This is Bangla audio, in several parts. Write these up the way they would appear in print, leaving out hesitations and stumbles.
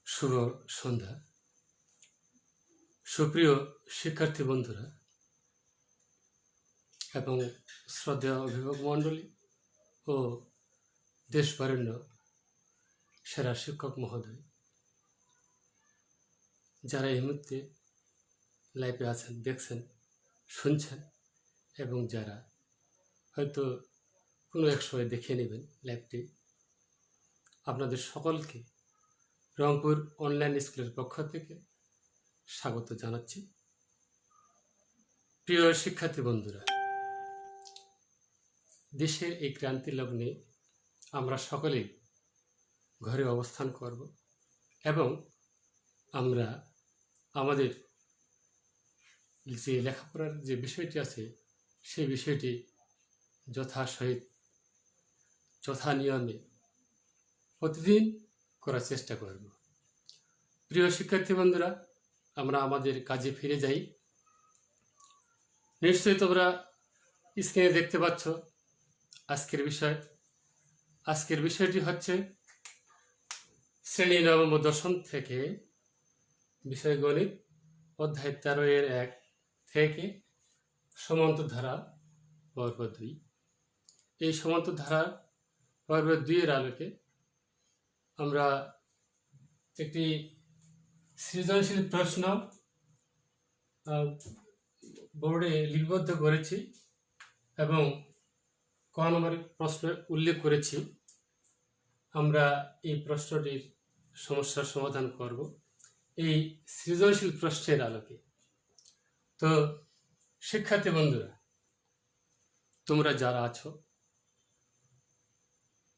শুভ সন্ধ্যা। সুপ্রিয় শিক্ষার্থী বন্ধুরা এবং শ্রদ্ধেয় অভিভাবক মণ্ডলী ও দেশবরেণ্য সেরা শিক্ষক মহোদয়, যারা এই মুহূর্তে লাইভে আছেন, দেখছেন, শুনছেন এবং যারা হয়তো কোনো এক সময় দেখে নেবেন লাইভটি, আপনাদের সকলকে রংপুর অনলাইন স্কুলের পক্ষ থেকে স্বাগত জানাচ্ছি। প্রিয় শিক্ষার্থী বন্ধুরা, দেশের এই ক্রান্তি লগ্নে আমরা সকলেই ঘরে অবস্থান করব এবং আমরা আমাদের যে লেখাপড়ার যে বিষয়টি আছে সেই বিষয়টি যথাসহিত যথা নিয়মে প্রতিদিন করার চেষ্টা করব। প্রিয় শিক্ষার্থী বন্ধুরা, আমরা আমাদের কাজে ফিরে যাই। নিশ্চয়ই তোমরা স্ক্রিনে দেখতে পাচ্ছ আজকের বিষয়টি হচ্ছে শ্রেণী নবম ও দশম থেকে বিষয় গণিত অধ্যায় 13-1 থেকে সমান্তর পর্ব 2। এই সমান্তর পর্ব 2 আলোকে আমরা একটি সৃজনশীল প্রশ্ন বোর্ডে লিপিবদ্ধ করেছি এবং ক নম্বর প্রশ্ন উল্লেখ করেছি। আমরা এই প্রশ্নটির সমস্যার সমাধান করব এই সৃজনশীল প্রশ্নের আলোকে। তো শিক্ষার্থী বন্ধুরা, তোমরা যারা আছো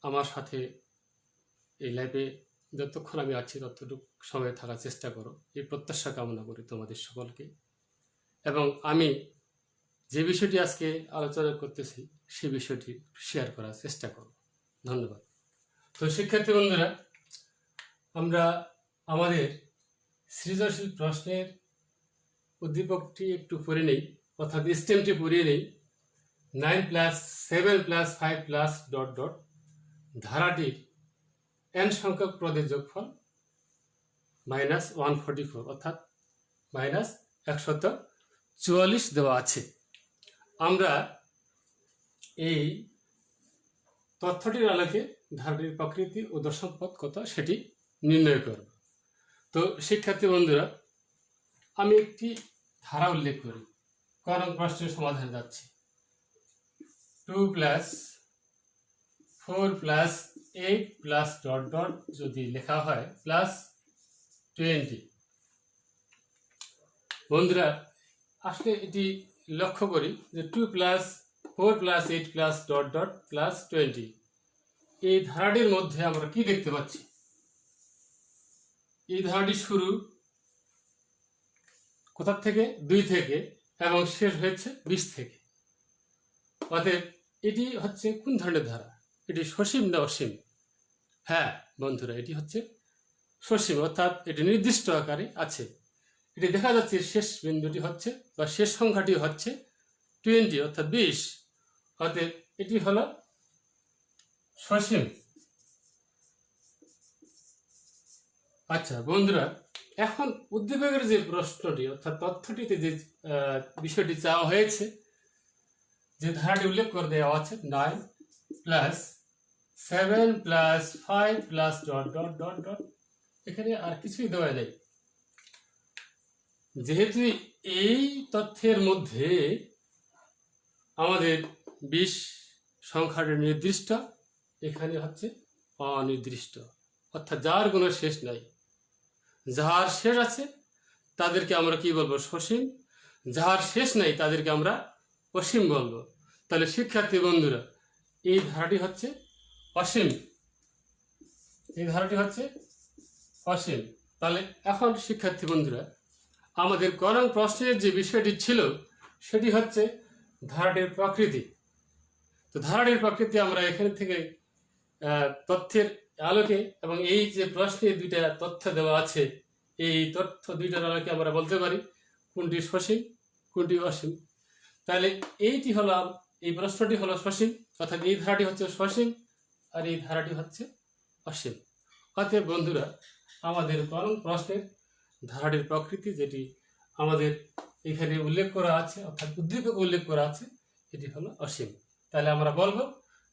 আমার সাথে এই লাইভে যতক্ষণ আমি আছি ততটুকু সময় থাকার চেষ্টা করো, এই প্রত্যাশা কামনা করি তোমাদের সকলকে। এবং আমি যে বিষয়টি আজকে আলোচনা করতেছি সেই বিষয়টি শেয়ার করার চেষ্টা করো। ধন্যবাদ। তো শিক্ষার্থী বন্ধুরা, আমরা আমাদের সৃজনশীল প্রশ্নের উদ্দীপকটি একটু পড়ে নেই, অর্থাৎ স্টেমটি পড়িয়ে নেই। 9 + 7 + 5 .. ধারাটির n সংখ্যক পদের যোগফল -144 অর্থাৎ -144 দেওয়া আছে। আমরা এই তথ্যটির আলোকে ধারাটির প্রকৃতি ও দশম পদ কত সেটি নির্ণয় করব। তো শিক্ষার্থী বন্ধুরা, আমি একটি ধারা উল্লেখ করি, কারণ প্রশ্নের সমাধান যাচ্ছে। 2 + 4 + 8 .. যদি লেখা হয় +20। বন্ধুরা, আসলে এটি লক্ষ্য করি যে 2 + 4 + 8 +... এই ধারাটির মধ্যে আমরা কি দেখতে পাচ্ছি? এই ধারাটি শুরু কোথা থেকে? 2 থেকে এবং শেষ হয়েছে 20 থেকে। অতএব এটি হচ্ছে কোন ধরনের ধারা? এটি সসীম না অসীম? হ্যাঁ বন্ধুরা, এটি হচ্ছে সসীম, অর্থাৎ এটি নির্দিষ্ট আকারে আছে। এটি দেখা যাচ্ছে শেষ বিন্দুটি হচ্ছে বা শেষ সংখ্যাটি হচ্ছে 20 অর্থাৎ 20। অতএব এটি হলো সসীম। আচ্ছা বন্ধুরা, এখন উদ্দীপকের যে প্রশ্নটি অর্থাৎ তথ্যটিতে যে বিষয়টি চাওয়া হয়েছে, যে ধারাটি উল্লেখ করে দেওয়া আছে 9 + 7 + 5 .. এখানে আর কিছুই দেওয়া নেই। যেহেতু এই তথ্যের মধ্যে আমাদের 20 সংখ্যাটি নির্দিষ্ট, এখানে হচ্ছে অনির্দিষ্ট, অর্থাৎ যার কোনো শেষ নাই। যার শেষ আছে তাদেরকে আমরা কি বলবো? সসীম। যার শেষ নাই তাদেরকে আমরা অসীম বলবো। তাহলে শিক্ষার্থী বন্ধুরা, এই ধারাটি হচ্ছে অসীম, এই ধারাটি হচ্ছে অসীম। তাহলে এখন শিক্ষার্থী বন্ধুরা, আমাদের ক নং প্রশ্নের যে বিষয়টি ছিল সেটি হচ্ছে ধারাটির প্রকৃতি। তো ধারাটির প্রকৃতি আমরা এখান থেকে তথ্যের আলোকে এবং এই যে প্রশ্নে দুইটা তথ্য দেওয়া আছে, এই তথ্য দুইটার আলোকে আমরা বলতে পারি কোনটি সসীম কোনটি অসীম। তাহলে এইটি হলো, এই প্রশ্নটি হলো সসীম, অর্থাৎ এই ধারাটি হচ্ছে সসীম আর এই ধারাটি হচ্ছে অসীম। অতএব বন্ধুরা, আমাদের ক নং প্রশ্নের ধারাটির প্রকৃতি যেটি আমাদের এখানে উল্লেখ করা আছে, অর্থাৎ উদ্দীপক উল্লেখ করা আছে, এটি হলো অসীম। তাহলে আমরা বলবো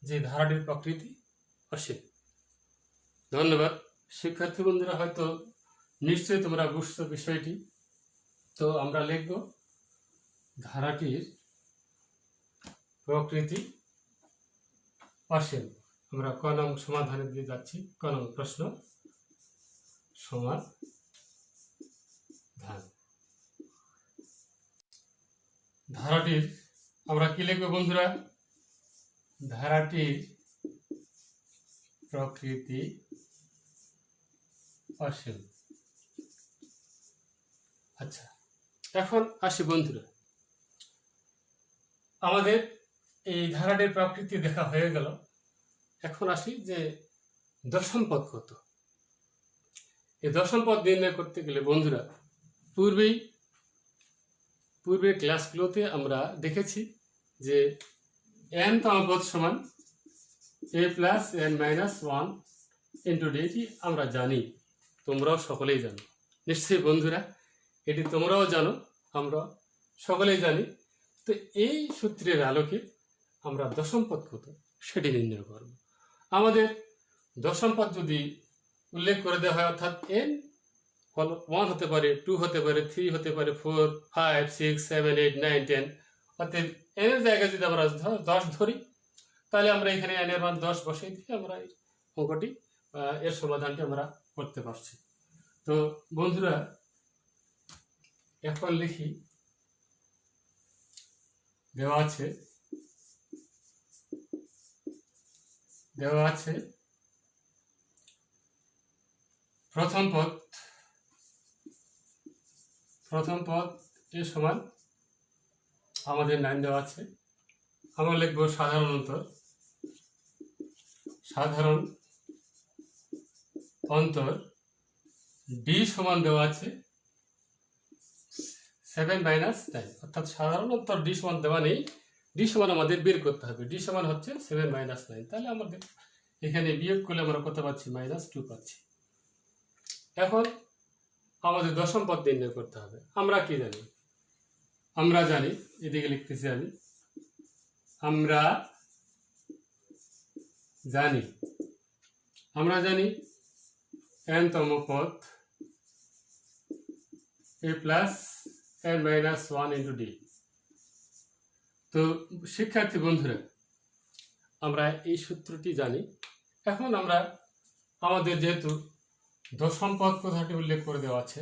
যে ধারাটির প্রকৃতি অসীম। ধন্যবাদ শিক্ষার্থী বন্ধুরা, হয়তো নিশ্চয়ই তোমরা বুঝছো বিষয়টি। তো আমরা লিখব ধারাটির প্রকৃতি অসীম। আমরা ক নং সমাধানে দিয়ে যাচ্ছি। ক নং প্রশ্ন সমাধান। ধারাটির আমরা কি লিখবো বন্ধুরা? ধারাটির প্রকৃতি অসীম। আচ্ছা, এখন আসি বন্ধুরা, আমাদের এই ধারাটির প্রকৃতি দেখা হয়ে গেল। এখন আসি যে দশম পদ কত। এই দশম পদ নির্ণয় করতে গেলে বন্ধুরা, পূর্বের ক্লাসগুলোতে আমরা দেখেছি যে n তম পদ সমান a plus n minus 1 into D. এটি আমরা জানি, তোমরাও সকলেই জানো নিশ্চয়ই বন্ধুরা, এটি তোমরাও জানো, আমরা সকলেই জানি। তো এই সূত্রের আলোকে আমরা দশম পদ কত সেটি নির্ণয় করব। আমাদের দশম পদ যদি উল্লেখ করে দেওয়া হয়, অর্থাৎ n 1 হতে পারে, 2 হতে পারে, 3 হতে পারে, 4, 5, 6, 7, 8, 9, 10, অর্থাৎ n এর জায়গায় যদি আমরা 10 ধরি, তাহলে আমরা এখানে n এর মান 10 বসিয়ে দিয়ে আমরা এই অঙ্কটি এর সমাধানটি আমরা করতে পারছি। তো বন্ধুরা, এখন লিখি, দেওয়া আছে প্রথম পদ এর সমান আমাদের 9 দেওয়া আছে। আমরা লিখব সাধারণ অন্তর ডি সমান দেওয়া আছে 7 মাইনাস 9, অর্থাৎ সাধারণ অন্তর ডি সমান দেওয়া নেই, ডি সমান আমাদের বের করতে হবে। ডি সমান হচ্ছে 7 মাইনাস 9, তাহলে আমাদের এখানে বিয়োগ করলে আমরা কত পাচ্ছি? -2 পাচ্ছি। এখন আমাদের দশম পদ নির্ণয় করতে হবে। আমরা কি জানি? আমরা জানি, এদিকে লিখতেছি আমি, আমরা জানি n তম পদ a plus n minus 1 into D. তো শিক্ষার্থী বন্ধুরা, আমরা এই সূত্রটি জানি। এখন আমরা আমাদের যেহেতু দশম পদ কথাটি উল্লেখ করে দেওয়া আছে,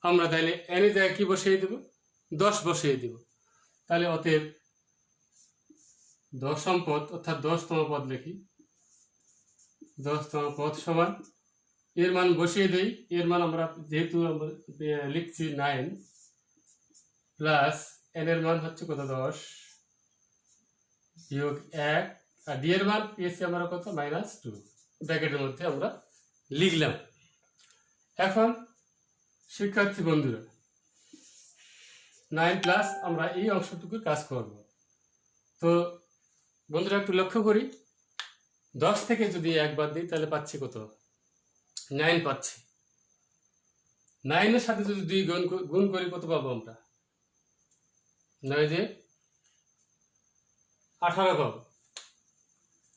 আমরা তাহলে n এর জায়গায় কি বসিয়ে দেব? 10 বসিয়ে দেব। তাহলে অতএব দশম পদ অর্থাৎ 10তম পদ লিখি। 10তম পদ সমান এর মান বসিয়ে দেই। এর মান আমরা যেহেতু লিখছি 9 প্লাস n এর মান হচ্ছে কত? 10 বিয়োগ 1, আর ডি এর মান পেয়েছি আমরা কত? -2 ব্র্যাকেটের মধ্যে আমরা লিখলাম। এখন শিক্ষার্থী বন্ধুরা, 9 প্লাস আমরা এই অংশটুকু কাজ করব। তো বন্ধুরা একটু লক্ষ্য করি, 10 থেকে যদি 1 বাদ দিই তাহলে পাচ্ছি কত? 9 পাচ্ছি। 9 এর সাথে যদি 2 গুণ করি কত পাবো আমরা? 9 দিয়ে 18 পাবো।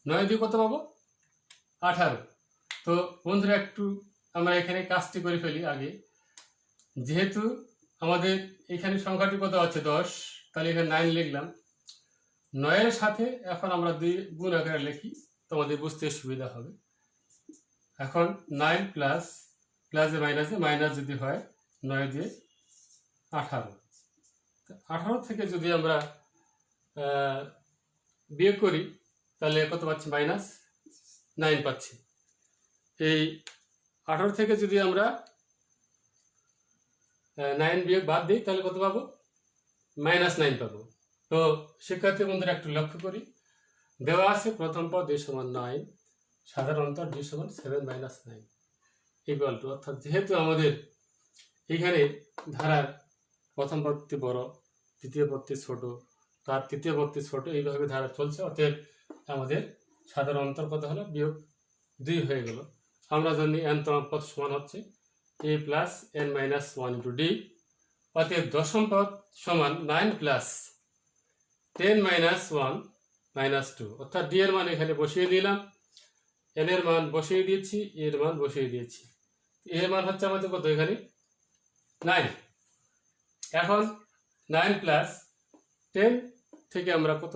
9 দিয়ে কত পাবো? 18। তো বন্ধুরা একটু আমরা এখানে কাজটি করে ফেলি আগে। যেহেতু আমাদের এখানে সংখ্যাটি কত আছে? 10, তাহলে এখানে 9 লিখলাম। 9 এর সাথে এখন আমরা 2 গুণ আকারে লিখি, তোমাদের বুঝতে সুবিধা হবে। এখন 9 প্লাস প্লাসে মাইনাসে মাইনাস যদি হয় 9 দিয়ে 18, 18 থেকে যদি আমরা বিয়োগ করি তাহলে কত পাচ্ছি? -9 পাচ্ছি। এই 18 থেকে যদি আমরা 9 বিয়োগ বাদ দিই তাহলে কত পাবো? -9 পাবো। তো শিক্ষার্থী বন্ধুরা একটু লক্ষ্য করি, দেওয়া আছে প্রথম পদ a সমান 9, সাধারণ অন্তর d সমান 7 - 9 ইকুয়াল টু, অর্থাৎ যেহেতু আমাদের এখানে ধারার প্রথম পদটি বড়, দ্বিতীয় পদটি ছোট, তার তৃতীয় পদটি ছোট, এইভাবে ধারা চলছে। অতএব আমাদের সাধারণ অন্তর কত হলো? বিয়োগ 2 হয়ে গেল। আমরা জানি n তম পদ সমান হচ্ছে a plus n minus 1 into d। অতএব দশম পদ সমান 9 প্লাস 10 মাইনাস 1 মাইনাস 2, অর্থাৎ d এর মান এখানে বসিয়ে দিলাম, n এর মান বসিয়ে দিয়েছি, a এর মান বসিয়ে দিয়েছি। a এর মান হচ্ছে আমাদের কত? এখানে 9। এখন 9 প্লাস 10 থেকে আমরা কত?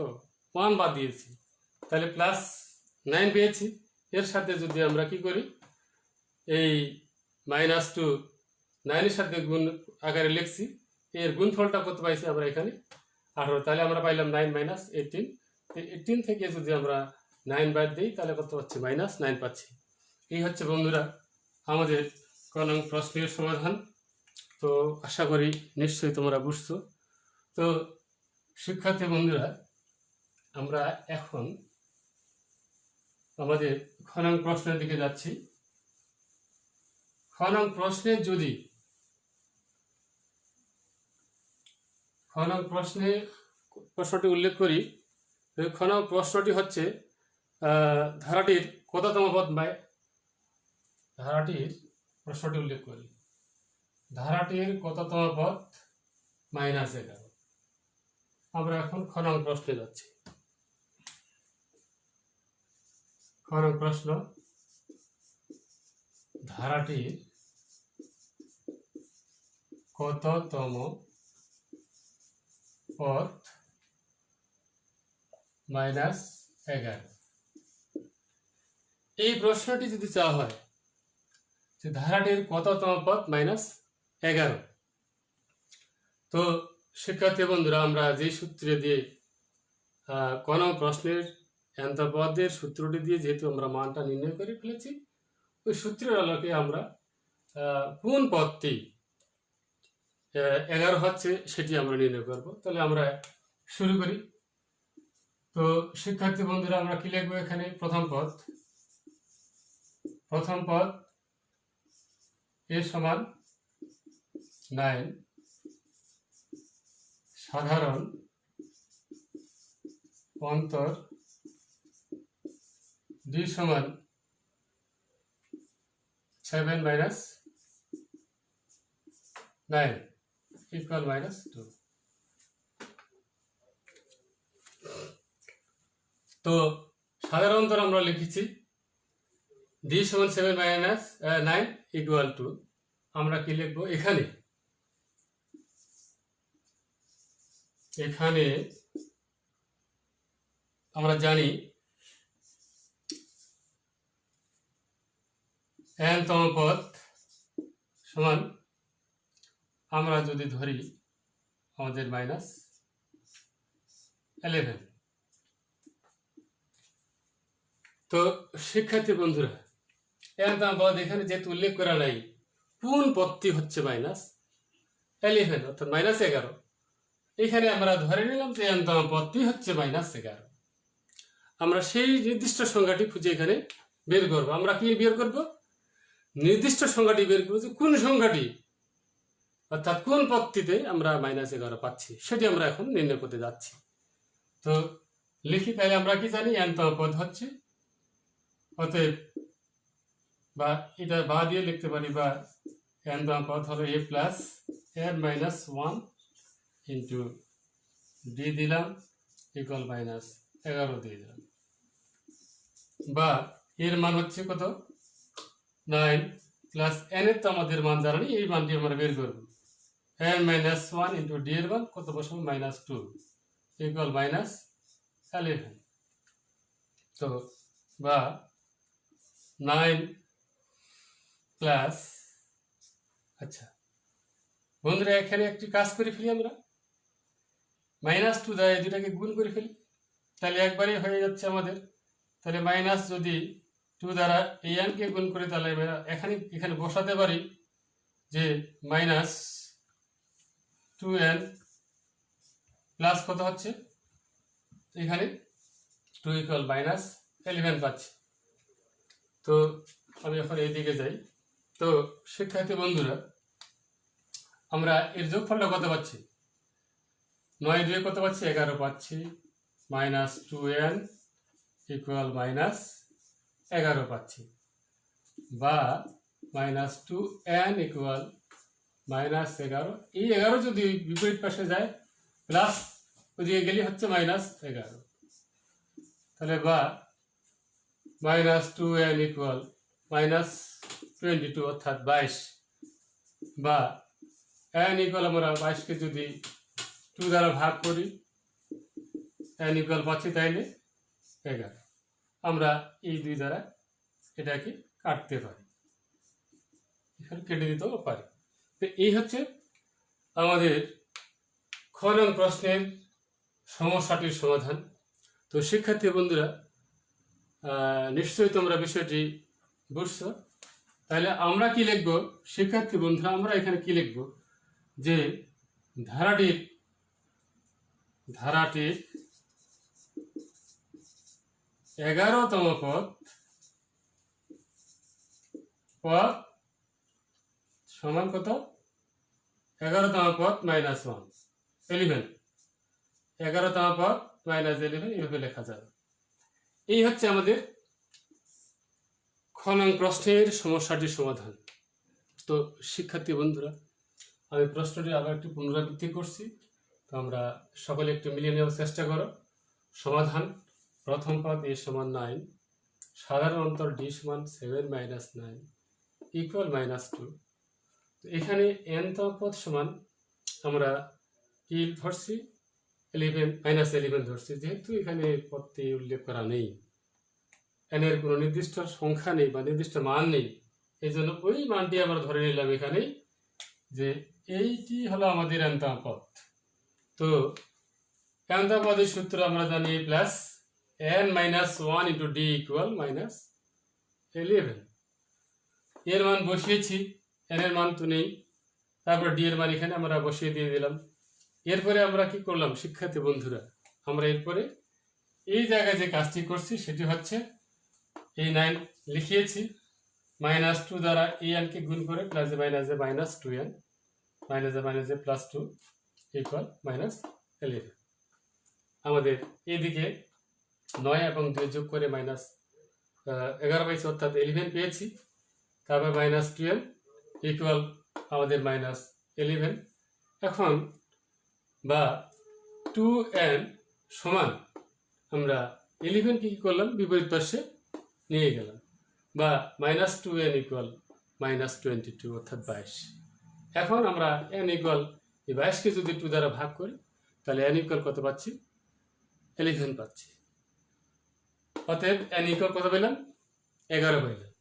1 বাদ দিয়েছি, তাহলে প্লাস 9 পেয়েছি। এর সাথে যদি আমরা কি করি, এই -2 9 এর সাথে গুণ আকারে লিখছি, এর গুণফলটা কত পাইছি আমরা এখানে? 18। তাহলে আমরা পাইলাম 9 মাইনাস 18। 18 থেকে যদি আমরা 9 বাদ দিই তাহলে কত পাচ্ছি? -9 পাচ্ছি। এই হচ্ছে বন্ধুরা আমাদের ক নং প্রশ্নের সমাধান। তো আশা করি নিশ্চয়ই তোমরা বুঝছো। তো শিক্ষার্থী বন্ধুরা, আমরা এখন আমাদের খ নং প্রশ্নের দিকে যাচ্ছি। খ নং প্রশ্নে যদি প্রশ্নটি উল্লেখ করি, খ নং প্রশ্নটি হচ্ছে ধারাটির কততম পদ? প্রশ্নটি উল্লেখ করি, ধারাটির কততম পদ? -11। আমরা এখন খ নং প্রশ্নে যাচ্ছি। খ নং প্রশ্ন, ধারাটির কততম পদ? -11। এই প্রশ্নটি যদি চাওয়া হয় যে ধারাটির কততম পদ? -11। তো শিক্ষার্থী বন্ধুরা, আমরা যে সূত্রে দিয়ে কোন প্রশ্নের পদের সূত্রটি দিয়ে যেহেতু আমরা মানটা নির্ণয় করে ফেলেছি, ওই সূত্রের আলোকে আমরা কোন পদটি 11 হচ্ছে সেটি আমরা নির্ণয় করব। তাহলে আমরা শুরু করি। তো শিক্ষার্থী বন্ধুরা, আমরা কি লিখবো এখানে? প্রথম পদ a সমান 9, সাধারণ অন্তর d সমান 7 - 9 ইকুয়াল -2। তো সাধারণ অন্তর আমরা লিখেছি d সমান 7 - 9 ইকুয়াল টু, আমরা কি লিখবো এখানে? আমরা জানি n-তম পদ সমান, আমরা যদি ধরি আমাদের -11। তো শিক্ষার্থী বন্ধুরা, n-তম পদ এখানে যেহেতু উল্লেখ করা নাই, কোন পদটি হচ্ছে -11 অর্থাৎ -11, এখানে আমরা ধরে নিলাম যে n-তম পদটি হচ্ছে -11। আমরা সেই নির্দিষ্ট সংখ্যাটি খুঁজে এখানে বের করব। আমরা কি বের করব? নির্দিষ্ট সংখ্যাটি বের করব, যে কোন সংখ্যাটি অর্থাৎ কোন পদটিতে আমরা -11 পাচ্ছি, সেটি আমরা এখন নির্ণয় করতে যাচ্ছি। তো লিখি, তাহলে আমরা কি জানি? n-তম পদ হচ্ছে, অতএব বা এটা বা দিয়ে লিখতে পারি, বা n-তম পদ হলো a plus n minus 1 into d দিলাম ইকুয়াল -11 দিয়ে দিলাম, বা এর মান হচ্ছে কত? 9 প্লাস n এর তো আমাদের মান জানা নেই, এই মানটি আমরা বের করব। n মাইনাস 1 ইন্টু d এর মান কত বসাবো? -2 ইকুয়াল 11। তো বা 9 প্লাস, আচ্ছা বন্ধুরা এখানে একটি কাজ করে ফেলি, আমরা -2 দ্বারা এই দুটাকে গুণ করে ফেলি, তাহলে একবারে হয়ে যাচ্ছে আমাদের। তাহলে মাইনাস যদি 2 দ্বারা এই কে গুণ করে, তাহলে এখানে বসাতে পারি যে -2n প্লাস কত হচ্ছে, এখানে 2 = -11 পাচ্ছি। তো আমি এখন এইদিকে যাই। তো শিক্ষার্থী বন্ধুরা, আমরা এর যোগফলটা কত পাচ্ছি? 9 2 কত পাচ্ছি? 11 পাচ্ছি। -2n = -11 পাচ্ছি, বা -2n = -11। এই 11 যদি বিপরীত পাশে যায়, প্লাস ওদিকে গেলে হচ্ছে -11। তাহলে বা -2n = -22 অর্থাৎ 22, বা n = আমরা 22কে যদি 2 দ্বারা ভাগ করি, n = পাচ্ছি তাইলে 11। আমরা এই 2 দ্বারা এটাকে কাটতে পারি, এখানে কেটে দিতেও পারি। তো এই হচ্ছে আমাদের খ নং প্রশ্নের সমস্যাটির সমাধান। তো শিক্ষার্থী বন্ধুরা, নিশ্চয়ই তোমরা বিষয়টি বুঝছো। তাহলে আমরা কি লিখব শিক্ষার্থী বন্ধুরা? আমরা এখানে কি লিখব? যে ধারাটির 11তম পদ সমান কত? 11তম পদ -1, 11। 11তম পদ -11 এভাবে লেখা যাবে। এই হচ্ছে আমাদের খ নং প্রশ্নের সমস্যাটির সমাধান। তো শিক্ষার্থী বন্ধুরা, আমি প্রশ্নটি আবার একটু পুনরাবৃত্তি করছি। তো আমরা সকলে একটু মিলিয়ে নেওয়ার চেষ্টা করো। সমাধান: প্রথম পদ a = 9, সাধারণ অন্তর d = 7 - 9 = -2। তো এখানে n তম পদ সমান আমরা কি ধরছি? 11 ধরছি, যেহেতু এখানে পদটি উল্লেখ করা নেই, n এর কোনো নির্দিষ্ট সংখ্যা নেই বা নির্দিষ্ট মান নেই, এই জন্য ওই মানটি আমরা ধরে নিলাম এখানে, যে এইটি হলো আমাদের n-তম পদ। তো n-তম পদের সূত্র আমরা জানি প্লাস n - 1 × d = -11। এর মান বসিয়েছি, n এর মান তো নেই, তারপর d এর মান এখানে আমরা বসিয়ে দিয়ে দিলাম। এরপরে আমরা কি করলাম শিক্ষার্থী বন্ধুরা? আমরা এরপরে এই জায়গায় যে কাজটি করছি সেটি হচ্ছে এই 9 লিখিয়েছি, -2 দ্বারা এই n কে গুণ করে প্লাস -2n +2 = -11। আমাদের এইদিকে 9 এবং 2 যোগ করে -11 পাইছি, অর্থাৎ 11 পেয়েছি। তারপর -12 = আমাদের -11। এখন বা 2n সমান আমরা 11 কি করলাম? বিপরীত পাশে নিয়ে গেলাম, বা -2n = -22 অর্থাৎ 22। এখন আমরা n = 22কে যদি 2 দ্বারা ভাগ করি, তাহলে n = কত পাচ্ছি? 11 পাচ্ছি। অতএব n = কত পেলাম? 11 পেলাম।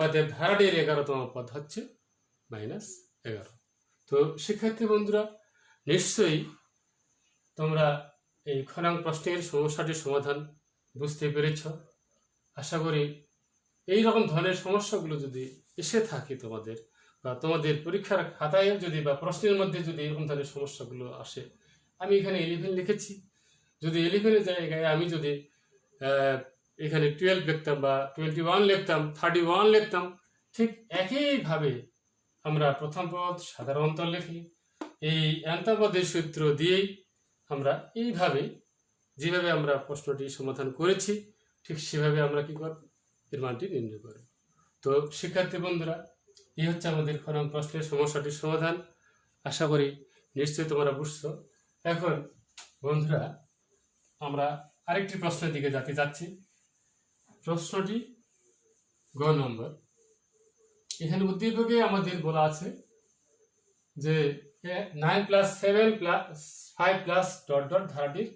অতএব ধারাটির 11তম পদ হচ্ছে -11। তো শিক্ষার্থী বন্ধুরা, নিশ্চয়ই তোমরা এই খ নং প্রশ্নের সমস্যাটির সমাধান বুঝতে পেরেছ। আশা করি এই রকম ধরনের সমস্যাগুলো যদি এসে থাকে তোমাদের, বা তোমাদের পরীক্ষার খাতায় যদি বা প্রশ্নের মধ্যে যদি এরকম ধরনের সমস্যাগুলো আসে, আমি এখানে 11 লিখেছি, যদি 11-এর জায়গায় আমি যদি এখানে 12 লিখতাম বা 21 লিখতাম, 31 লিখতাম, ঠিক একইভাবে আমরা প্রথম পদ সাধারণ অন্তর লিখি, এই n-তম পদের সূত্র দিয়েই আমরা এইভাবে যেভাবে আমরা প্রশ্নটি সমাধান করেছি, ঠিক সেভাবে আমরা কি করব? এর মানটি নির্ণয় করব। তো শিক্ষার্থী বন্ধুরা, এই হচ্ছে আমাদের খ নং প্রশ্নের সমস্যাটির সমাধান। আশা করি নিশ্চয়ই তোমরা বুঝছো। এখন বন্ধুরা, আমরা আরেকটি প্রশ্নের দিকে যেতে যাচ্ছি। প্রশ্নটি গ নম্বর। এখানে উদ্দীপকে আমাদের বলা আছে যে 9 + 7 + 5 + .. ধারাটির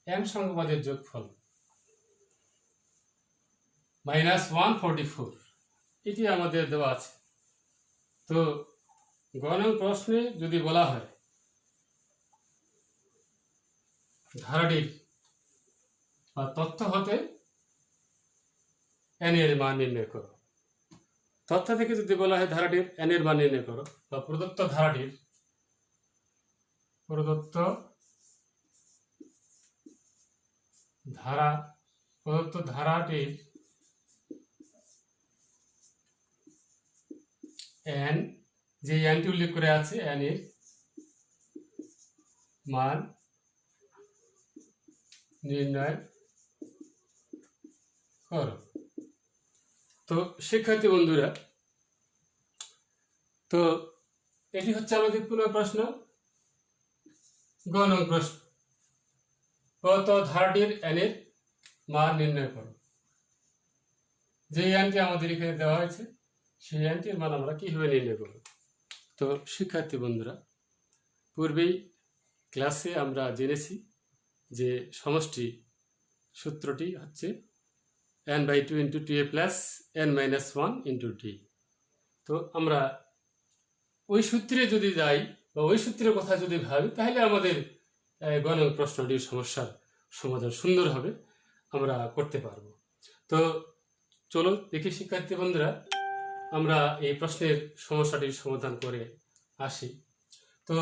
m সংখ্যক পদের যোগফল। -144 এটি আমাদের দেওয়া আছে। তো গ নং প্রশ্নে যদি বলা হয় ধারাটির বা তথ্য হতে n এর মান নির্ণয় করো। তথ্য থেকে যদি বলা হয় ধারাটির n এর মান নির্ণয় করো, বা প্রদত্ত ধারাটির ধারাটির n, যে nটি উল্লেখ করে আছে, n এর মান নির্ণয় করো। তো শিক্ষার্থী বন্ধুরা, তো এটি হচ্ছে আমাদের পুনঃ প্রশ্ন, গ নং প্রশ্ন, প্রদত্ত ধারাটির n এর মান নির্ণয় করো। যে nটি আমাদের এখানে দেওয়া হয়েছে সেই nটির মান আমরা কিভাবে নির্ণয় করব? তো শিক্ষার্থী বন্ধুরা, পূর্বেই ক্লাসে আমরা জেনেছি যে সমষ্টি সূত্রটি হচ্ছে n/2 × 2a + n-1 × d। তো আমরা ওই সূত্রে যদি যাই বা ওই সূত্রের কথা যদি ভাবি, তাহলে আমাদের গ নং প্রশ্নটির সমস্যার সমাধান সুন্দরভাবে আমরা করতে পারব। তো চলো দেখি শিক্ষার্থী বন্ধুরা, আমরা এই প্রশ্নের সমস্যাটির সমাধান করে আসি। তো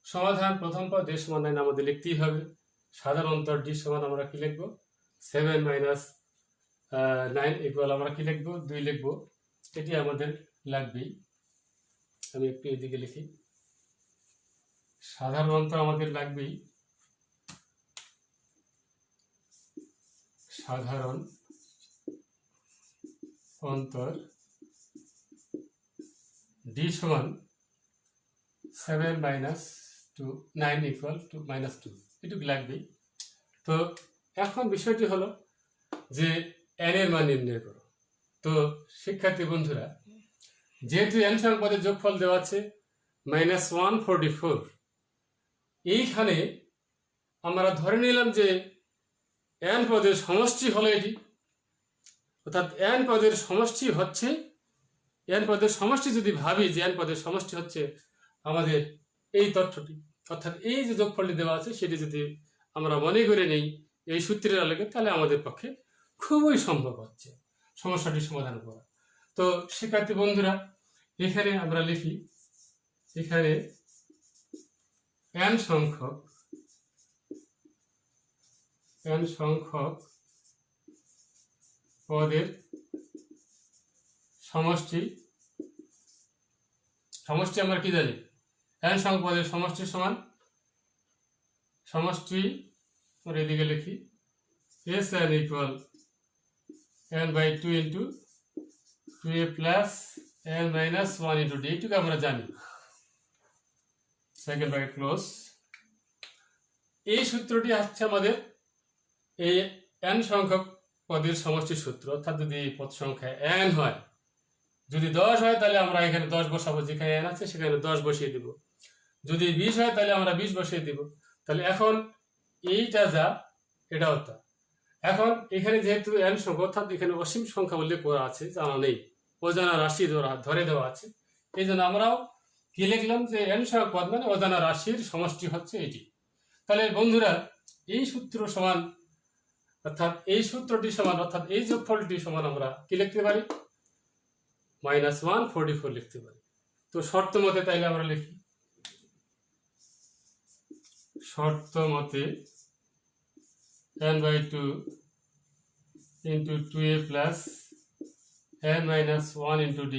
সমাধান, প্রথম পদের সমাধান আমাদের লিখতেই হবে। সাধারণত d সমান আমরা কি লিখব? 7 - 9 ইকুয়াল আমরা কি লিখব? 2 লিখব। এটি আমাদের লাগবেই। আমি একটু এদিকে লিখি। সাধারণত আমাদের লাগবেই সাধারণ অন্তর d সমান 7 - 9 ইকুয়াল টু -2, এটুকু লাগবেই। তো এখন বিষয়টি হলো যে n এর মান নির্ণয় করো। তো শিক্ষার্থী বন্ধুরা, যেহেতু n সংখ্যক পদের যোগফল দেওয়া আছে -144, এইখানে আমরা ধরে নিলাম যে n পদের সমষ্টি হলো এটি, অর্থাৎ n পদের সমষ্টি হচ্ছে, n পদের সমষ্টি যদি ভাবি যে n পদের সমষ্টি হচ্ছে আমাদের এই তথ্যটি, অর্থাৎ এই যে যোগফলটি দেওয়া আছে সেটি যদি আমরা মনে করে নেই এই সূত্রের আলোকে, তাহলে আমাদের পক্ষে খুবই সম্ভব হচ্ছে সমস্যাটি সমাধান করা। তো শিক্ষার্থী বন্ধুরা, এখানে আমরা লিখি, এখানে n সংখ্যক পদের সমষ্টি আমরা কি জানি? n সংখ্যক পদের সমষ্টি সমান সমষ্টি, আমরা এদিকে লিখি Sn equal n/2 × 2a + n-1 × d। এইটুকু আমরা জানি, সেকেন্ড ব্র্যাকেট ক্লোজ। এই সূত্রটি হচ্ছে আমাদের এই n সংখ্যক পদের সমষ্টির সূত্র। অর্থাৎ যদি পদ সংখ্যা n হয়, যদি 10 হয় তাহলে আমরা এখানে 10 বসাবো, যেখানে n আছে সেখানে 10 বসিয়ে দেব। যদি 20 হয় তাহলে আমরা 20 বসিয়ে দেব। তাহলে এখন এইটা যা, এটাও তা। এখন এখানে যেহেতু n সংখ্যা, অর্থাৎ এখানে অসীম সংখ্যা উল্লেখ করা আছে, জানা নেই, অজানা রাশি ধরে দেওয়া আছে, এই জন্য আমরাও কি লিখলাম যে n সংখ্যক পদ মানে অজানা রাশির সমষ্টি হচ্ছে এটি। তাহলে বন্ধুরা, এই সূত্র সমান, অর্থাৎ এই সূত্রটি সমান, অর্থাৎ এই যোগফলটি সমান আমরা কি লিখতে পারি? -144 লিখতে পারি। তো শর্ত মতে তাইলে আমরা লিখি, শর্ত মতে n/2 × 2a + n-1 × d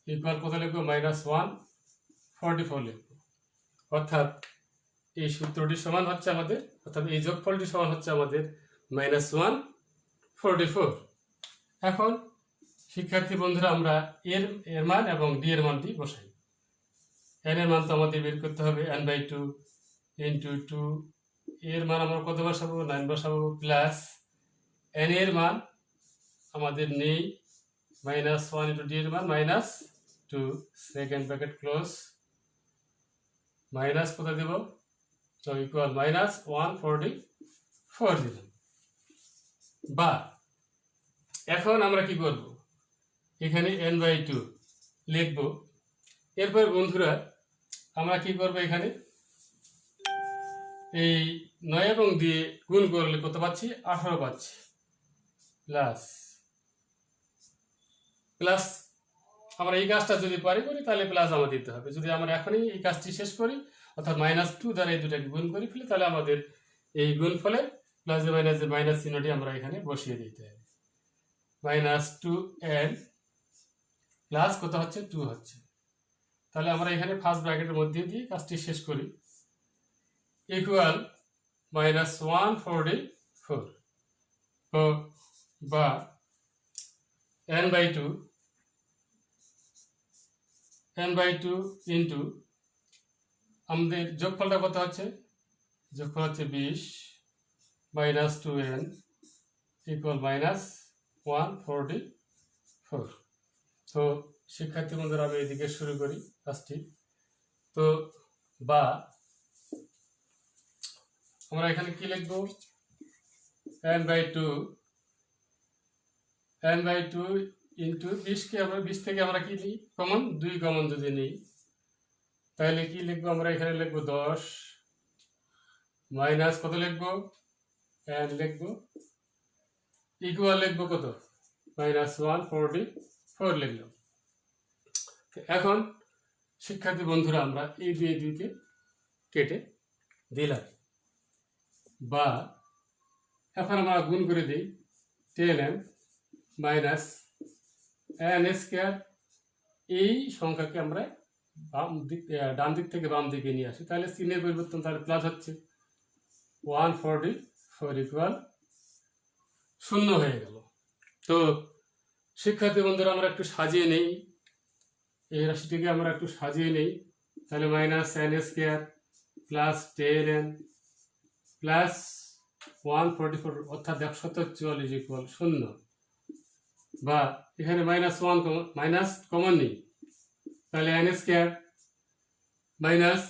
equal কত লিখবো? -144 লিখবো। অর্থাৎ এই সূত্রটি সমান হচ্ছে আমাদের, অর্থাৎ এই যোগফলটি সমান হচ্ছে আমাদের -144। এখন শিক্ষার্থী বন্ধুরা, আমরা এর মান এবং d এর মানটি বসাই। n এর মান তো আমাদের বের করতে হবে, n/2 × 2 এর মান আমরা কত বসাবো? 9 বসাবো, প্লাস n এর মান আমাদের নেই, -1 × d এর মান -2, সেকেন্ড ব্র্যাকেট ক্লোজ, মাইনাস কত দেব? তো ইকুয়াল -144 দিলাম। বা এখন আমরা কি করব, এখানে n/2 লিখব। এরপর বন্ধুরা আমরা কি করব, এখানে এই 9 এবং দিয়ে গুণ করলে কত পাচ্ছি, 18 পাচ্ছি, প্লাস প্লাস আমরা এই কাজটা যদি পরে করি তাহলে প্লাস আমার দিতে হবে। যদি আমরা এখনই এই কাজটি শেষ করি অর্থাৎ -2 দ্বারা এই দুটাকে গুণ করে ফেলি, তাহলে আমাদের এই গুণফলে প্লাসে মাইনাসে মাইনাস চিহ্নটি আমরা এখানে বসিয়ে দিতে হবে। -2n প্লাস কত হচ্ছে, 2 হচ্ছে। তাহলে আমরা এখানে ফার্স্ট ব্র্যাকেটের মধ্যে দিয়ে কাজটি শেষ করি, ইকুয়াল -144 বা n/2 ইন্টু আমাদের যোগফলটা কত হচ্ছে, যোগফল হচ্ছে 20 -2n ইকুয়াল -144। তো শিক্ষার্থী বন্ধুরা আমি এদিকে শুরু করি কাজটি। তো বা আমরা এখানে কি লিখব, n/2 ইন্টু 20 কে আমরা 20 থেকে আমরা কি নিই কমন, 2 কমন যদি নিই তাহলে কি লিখবো, আমরা এখানে লিখবো 10 মাইনাস কত লিখবো, n লিখবো, ইকুয়াল লিখবো কত, -144 লিখলাম। এখন শিক্ষার্থী বন্ধুরা আমরা এই দুইকে কেটে দিলাম, বা এখন আমরা গুণ করে দিই 10n মাইনাস n স্কয়ার। এই সংখ্যাকে আমরা ডান দিক থেকে বাম দিকে নিয়ে আসি, তাহলে চিহ্নের পরিবর্তন, তাহলে প্লাস হচ্ছে 144 ইকুয়াল 0 হয়ে গেল। তো শিক্ষার্থী বন্ধুরা আমরা একটু সাজিয়ে নেই, এই রাশিটিকে আমরা একটু সাজিয়ে নেই, তাহলে -n square plus 10n plus 144 অর্থাৎ 144 ইকুয়াল 0, বা এখানে -1 মাইনাস কমন নেই, তাহলে n square minus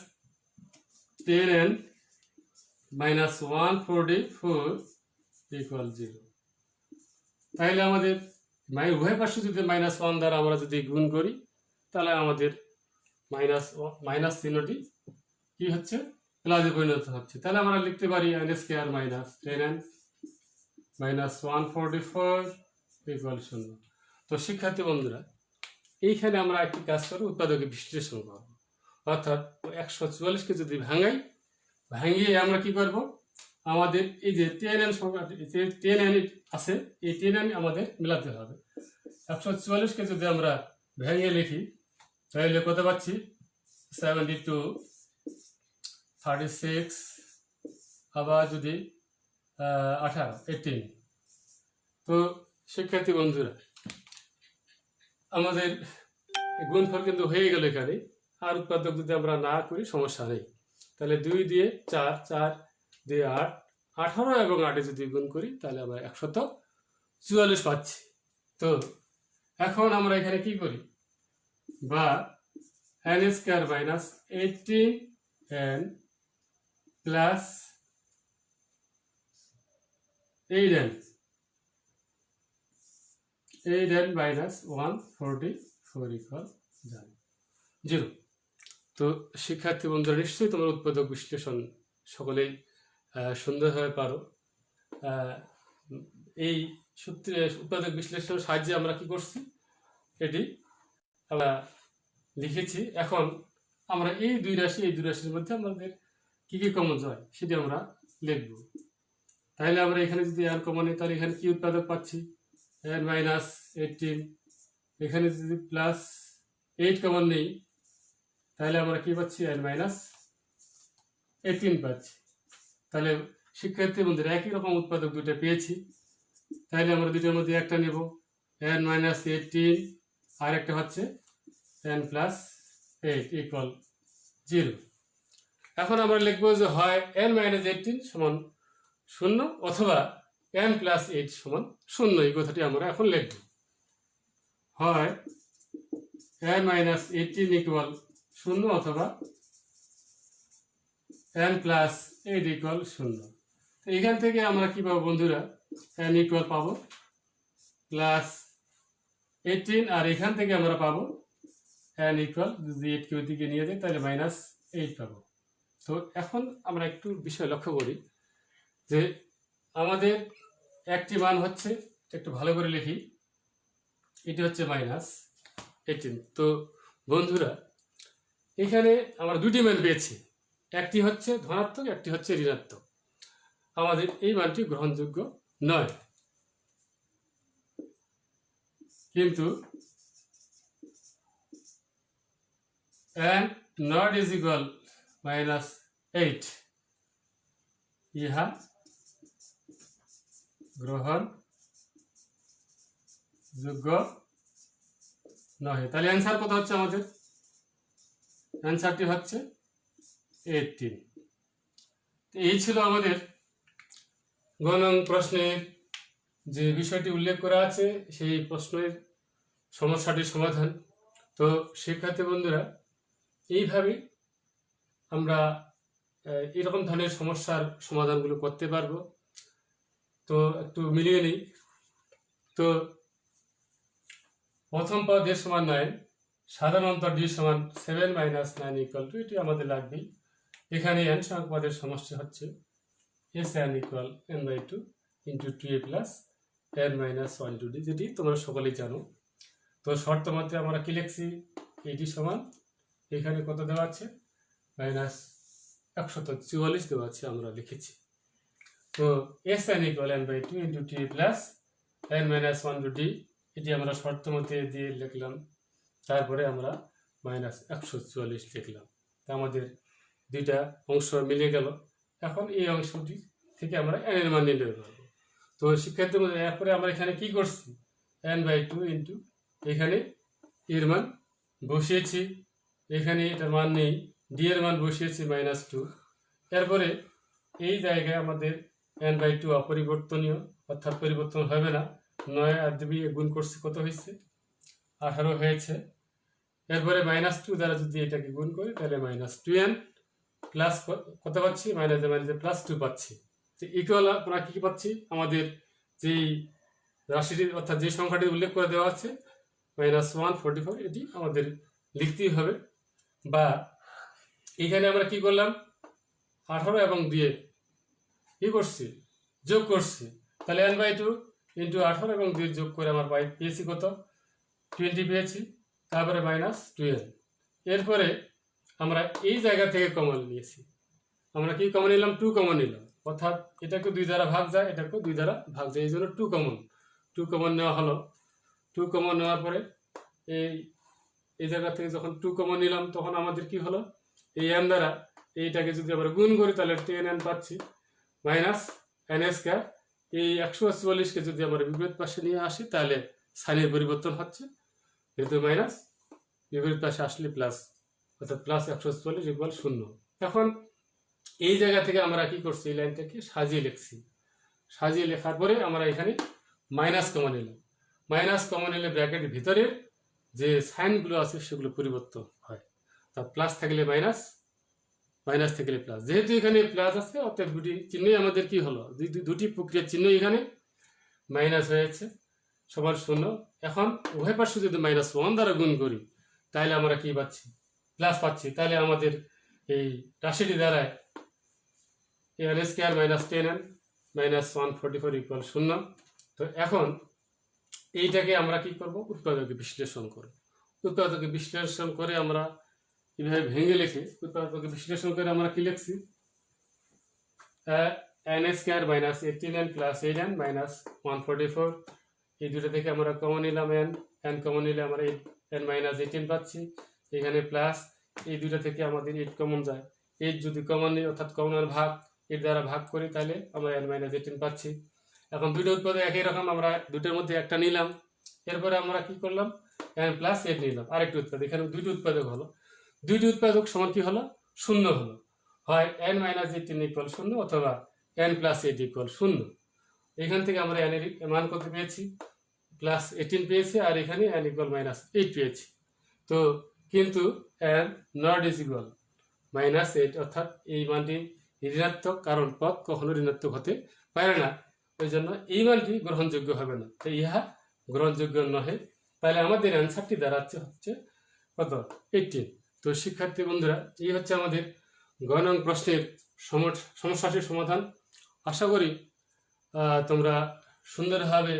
10n minus 144 equal 0। তাহলে আমাদের উভয় পাশে যদি -1 দ্বারা আমরা যদি গুণ করি তাহলে আমাদের মাইনাস চিহ্নটি কি হচ্ছে, প্লাসে পরিণত হচ্ছে। তাহলে আমরা লিখতে পারি n square minus 10n minus 144 equal 0। তো শিক্ষার্থী বন্ধুরা এইখানে আমরা একটি কাজ করে উৎপাদকে বিশ্লেষণ করব, অর্থাৎ 144কে যদি ভাঙিয়ে আমরা কি করব, আমাদের এই যে 10n সংখ্যাটি 10n আছে, এই 10n আমাদের মেলাতে হবে। 144কে যদি আমরা ভেঙে লিখি তাহলে কত পাচ্ছি, 72 36 আবার যদি 18। তো শিক্ষার্থী বন্ধুরা আমাদের গুণফল কিন্তু হয়ে গেল এখানে, আর উৎপাদক যদি আমরা না করি সমস্যা নেই। তাহলে 2 দিয়ে 4, 4 দিয়ে 8, 18 এবং 8 যদি গুণ করি তাহলে আমরা 144 পাচ্ছি। তো এখন আমরা এখানে কি করি, বা n square minus 18n plus 8n minus 144 equal 0। তো শিক্ষার্থী বন্ধুরা নিশ্চয়ই তোমরা উৎপাদক বিশ্লেষণ সকলেই সুন্দরভাবে পারো। এই সূত্রে উৎপাদক বিশ্লেষণের সাহায্যে আমরা কি করছি, এটি আমরা লিখেছি। এখন আমরা এই দুই রাশির মধ্যে আমাদের কি কি কমন হয় সেটি আমরা লিখব। তাহলে আমরা এখানে যদি n কমন নিই তাহলে এখানে কি উৎপাদক পাচ্ছি, n মাইনাস 18। এখানে যদি প্লাস 8 কমন নেই তাহলে আমরা কি পাচ্ছি, n মাইনাস 18 পাচ্ছি। তাহলে শিক্ষার্থী বন্ধুরা একই রকম উৎপাদক দুটো পেয়েছি, তাহলে আমরা দুটোর মধ্যে একটা নেব, n মাইনাস 18 আর একটা হচ্ছে n প্লাস 8 ইকুয়াল 0। এখন আমরা লিখবো যে হয় n মাইনাস 18 সমান 0 অথবা n প্লাস 8 সমান 0, এই কথাটি আমরা এখন লিখব। হয় n মাইনাস 18 ইকুয়াল 0 অথবা n প্লাস 8 ইকুয়াল 0। তো এখান থেকে আমরা কি পাবো বন্ধুরা, n ইকুয়াল পাবো প্লাস 18, আর এখান থেকে আমরা পাবো n ইকুয়াল, যদি 8 কে ওইদিকে নিয়ে যাই তাহলে -8 পাবো। তো এখন আমরা একটু বিষয় লক্ষ্য করি যে আমাদের একটি মান হচ্ছে, একটু ভালো করে লিখি, এটি হচ্ছে -18। তো বন্ধুরা এখানে আমরা দুটি মান পেয়েছি, একটি হচ্ছে ধনাত্মক, একটি হচ্ছে ঋণাত্মক। আমাদের এই মানটি গ্রহণযোগ্য নয়, কিন্তু and not is equal -8 ইহা গ্রহণযোগ্য নয়। তাহলে অ্যান্সার কত হচ্ছে আমাদের? অ্যান্সারটি হচ্ছে 18। এই ছিল আমাদের গ নং প্রশ্নের যে বিষয়টি উল্লেখ করা আছে, সেই প্রশ্নের সমস্যাটির সমাধান। তো শিক্ষার্থী বন্ধুরা, এইভাবে আমরা এরকম ধরনের সমস্যার সমাধানগুলো করতে পারবো। তো একটু মিলিয়ে নিই। তো প্রথম পদ a সমান 9, সাধারণত d সমান 7 - 9 ইকুয়াল টু, এটি আমাদের লাগবেই। এখানে n সংখ্যক পদের সমষ্টি হচ্ছে Sn equal n/2 into 2a plus n - 1 2d, যেটি তোমরা সকলেই জানো। তো শর্ত মতে আমরা কি লিখছি? এটি সমান, এখানে কত দেওয়া আছে? -144 দেওয়া আছে, আমরা লিখেছি। তো Sn equal n/2 into 2a plus n - 1 2d, এটি আমরা শর্ত মতে দিয়ে লিখলাম। তারপরে আমরা -144 লিখলাম। তা আমাদের দুইটা অংশ মিলে গেল। এখন এই অংশটি থেকে আমরা n এর মান নির্ণয় করব। তো শিক্ষার্থী, এরপরে আমরা এখানে কি করছি? n/2 ইন্টু, এখানে এর মান বসিয়েছি, এখানে এটার মান নেই, d এর মান বসিয়েছি -2। এরপরে এই জায়গায় আমাদের n/2 অপরিবর্তনীয়, অর্থাৎ পরিবর্তন হবে না। 9 আর 2 গুণ করছি, কত হয়েছে? 18 হয়েছে। এরপরে -2 দ্বারা যদি এটাকে গুণ করি তাহলে -2n প্লাস কত পাচ্ছি? +2 পাচ্ছি। তো ইকুয়াল আমরা কি পাচ্ছি? আমাদের যেই রাশিটি, অর্থাৎ যে সংখ্যাটি উল্লেখ করে দেওয়া আছে -144, এটি আমাদের লিখতেই হবে। বা এখানে আমরা কি করলাম? 18 এবং 2 কি করছি? যোগ করছি। তাহলে n/2 ইন্টু 18 এবং 2 যোগ করে আমার পেয়েছি কত? 20 পেয়েছি। তারপরে -2n। এরপরে আমরা এই জায়গা থেকে কমন নিয়েছি। আমরা কি কমন নিলাম? 2 কমন নিলাম, অর্থাৎ এটাকে 2 দ্বারা ভাগ যায়, এটাকেও 2 দ্বারা ভাগ যায়, এই জন্য 2 কমন নেওয়া হলো। 2 কমন নেওয়ার পরে এই জায়গা থেকে যখন 2 কমন নিলাম, তখন আমাদের কি হলো? এই n দ্বারা এইটাকে যদি আমরা গুণ করি তাহলে 10n পাচ্ছি, -n²। এই 144কে যদি আমরা বিপরীত পাশে নিয়ে আসি তাহলে সাইনের পরিবর্তন হচ্ছে, যেহেতু মাইনাস বিপরীত পাশে আসলে প্লাস, অর্থাৎ +144 = 0। এখন এই জায়গা থেকে আমরা কি করছি? এই লাইনটাকে সাজিয়ে লিখছি। সাজিয়ে লেখার পরে আমরা এখানে মাইনাস কমন নিলাম। মাইনাস কমন নিলে ব্র্যাকেটের ভিতরে যে সাইনগুলো আছে সেগুলো পরিবর্তন হয়। তা প্লাস থাকলে মাইনাস, মাইনাস থাকলে প্লাস। যেহেতু এখানে প্লাস আছে, অর্থাৎ দুটি চিহ্নই আমাদের কি হলো? দুটি প্রক্রিয়ার চিহ্ন এখানে মাইনাস হয়েছে, সমান 0। এখন উভয় পাশে যদি -1 দ্বারা গুণ করি তাহলে আমরা কি পাচ্ছি? প্লাস পাচ্ছি। তাহলে আমাদের এই রাশিটি দ্বারায় n² - 10n -144 = 0। তো এখন এইটাকে আমরা কি করব? উৎপাদকে বিশ্লেষণ করব। উৎপাদকে বিশ্লেষণ করে আমরা এইভাবে ভেঙে লিখি। উৎপাদকে বিশ্লেষণ করে আমরা কি লিখছি? n² - 18n + 8n -144, এই দুটো থেকে আমরা কমন নিলাম n কমন নিলে আমরা n - 18 পাচ্ছি। এখানে প্লাস, এই দুটো থেকে আমাদের 8 কমন যায়, 8 যদি কমন নিই, অর্থাৎ কমনের ভাগ, এর দ্বারা ভাগ করি তাহলে আমরা n - 18 পাচ্ছি। এখন দুটো উৎপাদক একই রকম, আমরা দুটোর মধ্যে একটা নিলাম। এরপরে আমরা কি করলাম? n + 8 নিলাম, আরেকটি উৎপাদক। এখানে দুইটি উৎপাদক হলো, দুইটি উৎপাদক সমান কি হলো? 0 হলো। হয় n - 18 = 0 অথবা n + 8 = 0। এখান থেকে আমরা n এর মান কত পেয়েছি? +18 পেয়েছি, আর এখানে n = -8 পেয়েছি। তো কিন্তু n not is equal -8, অর্থাৎ এই মানটি ঋণাত্মক, কারণ পদ কখনো ঋণাত্মক হতে পারে না। ওই জন্য এই মানটি গ্রহণযোগ্য হবে না। তো ইহা গ্রহণযোগ্য নহে, তাহলে আমাদের অ্যান্সারটি দাঁড়াচ্ছে হচ্ছে কত? 18। তো শিক্ষার্থী বন্ধুরা, এই হচ্ছে আমাদের গ নং প্রশ্নের সমস্যাটির সমাধান। আশা করি তোমরা সুন্দরভাবে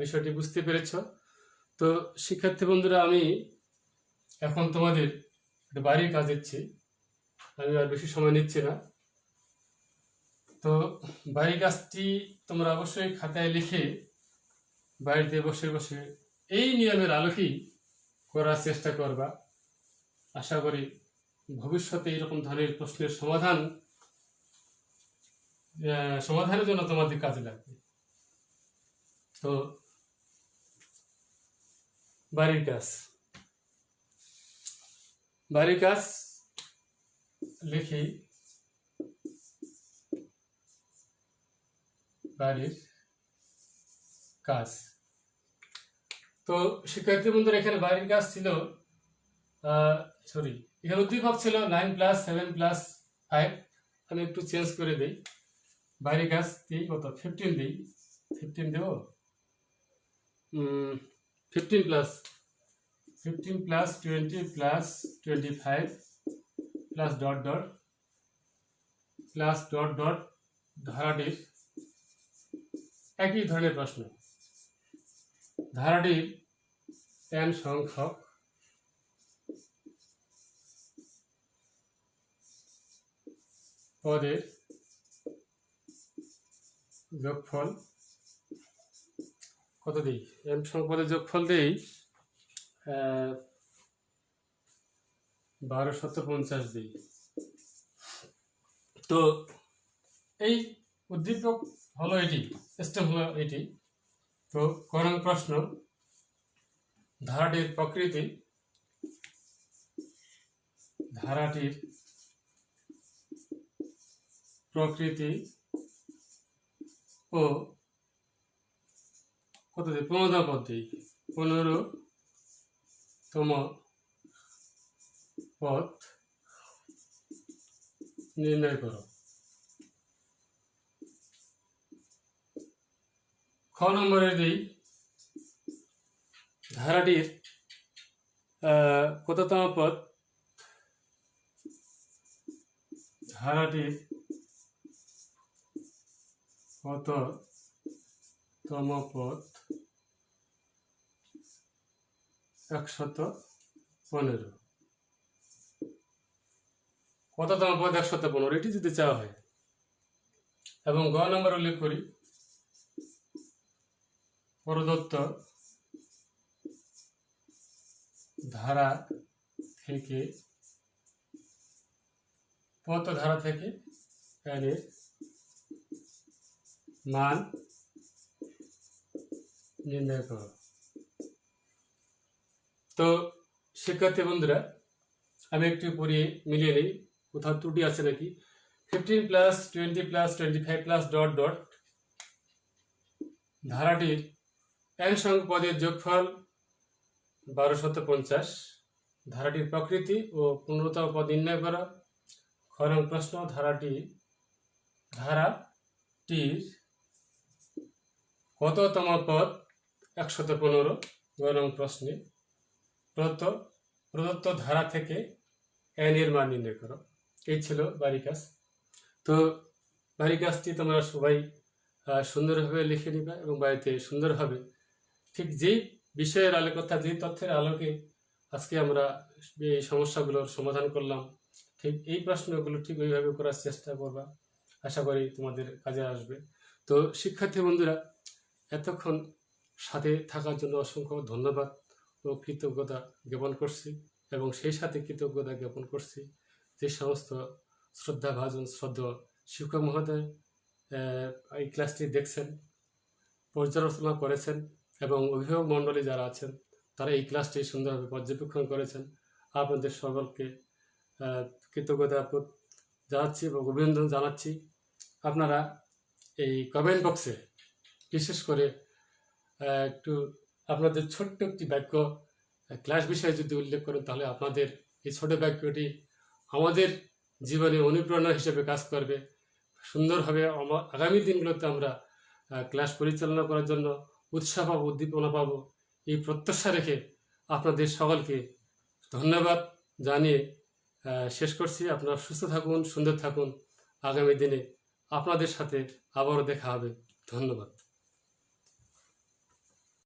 বিষয়টি বুঝতে পেরেছ। তো শিক্ষার্থী বন্ধুরা, আমি এখন তোমাদের একটা বাড়ির কাজ দিচ্ছি, আমি আর বেশি সময় নিচ্ছি না। তো বাড়ির কাজটি তোমরা অবশ্যই খাতায় লিখে বাড়িতে বসে বসে এই নিয়মের আলোকেই করার চেষ্টা করবা। আশা করি ভবিষ্যতে এরকম ধরনের প্রশ্নের সমাধানের জন্য তোমাদের কাজে লাগবে। তো বাড়ির কাজ লিখি, বাড়ির কাজ। তো শিক্ষার্থী বন্ধুরা, এখানে বাড়ির কাজ ছিল এখানে উদ্দীপক ছিল 9 + 7 + 5। আমি একটু চেঞ্জ করে দিই, বাড়ির কাজ দিই কত? 15 দিই, 15 দেব। 15 + 20 + 25 প্লাস ডট ডট ধারাটির একই ধরনের প্রশ্ন। ধারাটির n সংখ্যক পদের যোগফল কত দিই? n সংখ্যক পদের যোগফল দিই 1250 দিই। তো এই উদ্দীপক হলো এটি, সিস্টেম হলো এটি। তো ক নং প্রশ্ন, ধারাটির প্রকৃতি ও কত দিই? 15তম পদ দিই, 15তম পদ নির্ণয় করো। খ নম্বরে দিই ধারাটির কততম পদ? ধারাটির কততম পদ? 115। কততম পদ? 115, এটি যদি চাওয়া হয়। এবং গ নম্বর উল্লেখ করি, প্রদত্ত ধারা থেকে n এর মান নির্ণয় করো। তো শিক্ষার্থী বন্ধুরা, আমি একটু পড়িয়ে মিলিয়ে নিই কোথাও ত্রুটি আছে নাকি। 15 + 20 + 25 ডট ডট ধারাটির n সংখ্যক পদের যোগফল 1250। ধারাটির প্রকৃতি ও 15তম পদ নির্ণয় করা। খ নং প্রশ্ন, ধারাটির কততম পদ? 115। গ নং প্রশ্নে প্রদত্ত ধারা থেকে n এর মান নির্ণয় করো। এই ছিল বাড়ির কাজ। তো বাড়ির কাজটি তোমরা সবাই সুন্দরভাবে লিখে নিবা এবং বাড়িতে সুন্দরভাবে ঠিক যেই বিষয়ের কথা, যেই তথ্যের আলোকে আজকে আমরা এই সমস্যাগুলোর সমাধান করলাম, ঠিক এই প্রশ্নগুলো ঠিক ওইভাবে করার চেষ্টা করবা। আশা করি তোমাদের কাজে আসবে। তো শিক্ষার্থী বন্ধুরা, এতক্ষণ সাথে থাকার জন্য অসংখ্য ধন্যবাদ ও কৃতজ্ঞতা জ্ঞাপন করছি। এবং সেই সাথে কৃতজ্ঞতা জ্ঞাপন করছি যে সমস্ত শ্রদ্ধাভাজন শিক্ষক মহোদয় এই ক্লাসটি দেখছেন, পর্যালোচনা করেছেন, এবং অভিভাবক মণ্ডলী যারা আছেন তারা এই ক্লাসটি সুন্দরভাবে পর্যবেক্ষণ করেছেন। আপনাদের সকলকে কৃতজ্ঞতা জানাচ্ছি এবং অভিনন্দন জানাচ্ছি। আপনারা এই কমেন্ট বক্সে বিশেষ করে একটু আপনাদের ছোট্ট একটি বাক্য ক্লাস বিষয়ে যদি উল্লেখ করেন, তাহলে আপনাদের এই ছোট বাক্যটি আমাদের জীবনে অনুপ্রেরণা হিসেবে কাজ করবে। সুন্দরভাবে আগামী দিনগুলোতে আমরা ক্লাস পরিচালনা করার জন্য উৎসাহ পাবো, উদ্দীপনা পাবো, এই প্রত্যাশা রেখে আপনাদের সকলকে ধন্যবাদ জানিয়ে শেষ করছি। আপনারা সুস্থ থাকুন, সুন্দর থাকুন। আগামী দিনে আপনাদের সাথে আবারও দেখা হবে। ধন্যবাদ।